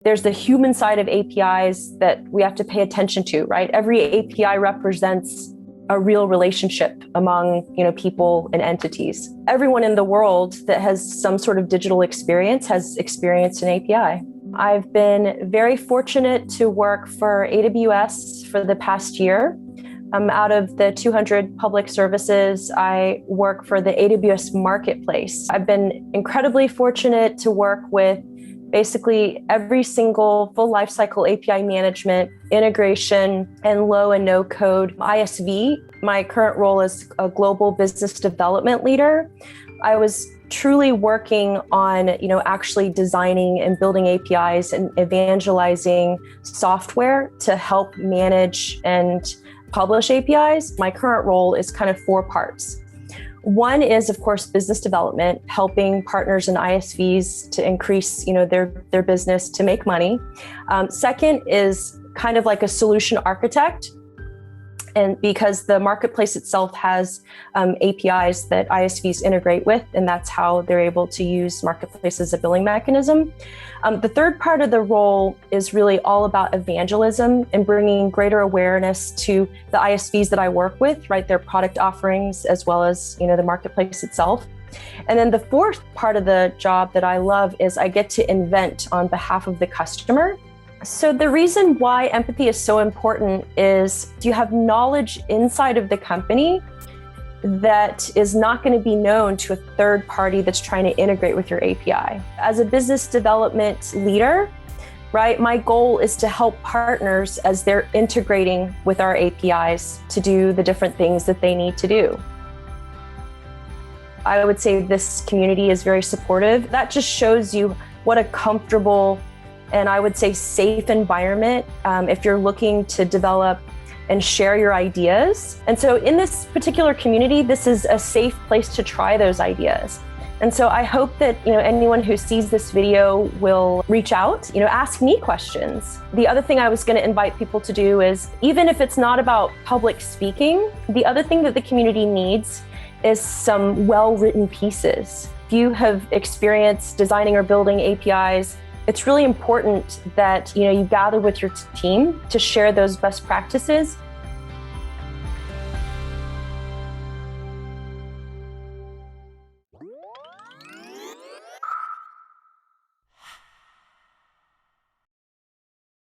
there's the human side of APIs that we have to pay attention to, right? Every API represents a real relationship among, people and entities. Everyone in the world that has some sort of digital experience has experienced an API. I've been very fortunate to work for AWS for the past year. Out of the 200 public services, I work for the AWS Marketplace. I've been incredibly fortunate to work with basically every single full lifecycle API management, integration, and low and no code ISV. My current role is a global business development leader. I was truly working on, actually designing and building APIs and evangelizing software to help manage and publish APIs. My current role is kind of 4 parts. One is, of course, business development, helping partners and ISVs to increase, their business to make money. Second is kind of like a solution architect. And because the marketplace itself has APIs that ISVs integrate with, and that's how they're able to use marketplace as a billing mechanism. The third part of the role is really all about evangelism and bringing greater awareness to the ISVs that I work with, right? Their product offerings, as well as, the marketplace itself. And then the fourth part of the job that I love is I get to invent on behalf of the customer. So the reason why empathy is so important is you have knowledge inside of the company that is not going to be known to a third party that's trying to integrate with your API. As a business development leader, right, my goal is to help partners as they're integrating with our APIs to do the different things that they need to do. I would say this community is very supportive. That just shows you what a comfortable and I would say safe environment if you're looking to develop and share your ideas. And so in this particular community, this is a safe place to try those ideas. And so I hope that anyone who sees this video will reach out, ask me questions. The other thing I was going to invite people to do is, even if it's not about public speaking, the other thing that the community needs is some well-written pieces. If you have experience designing or building APIs, it's really important that you gather with your team to share those best practices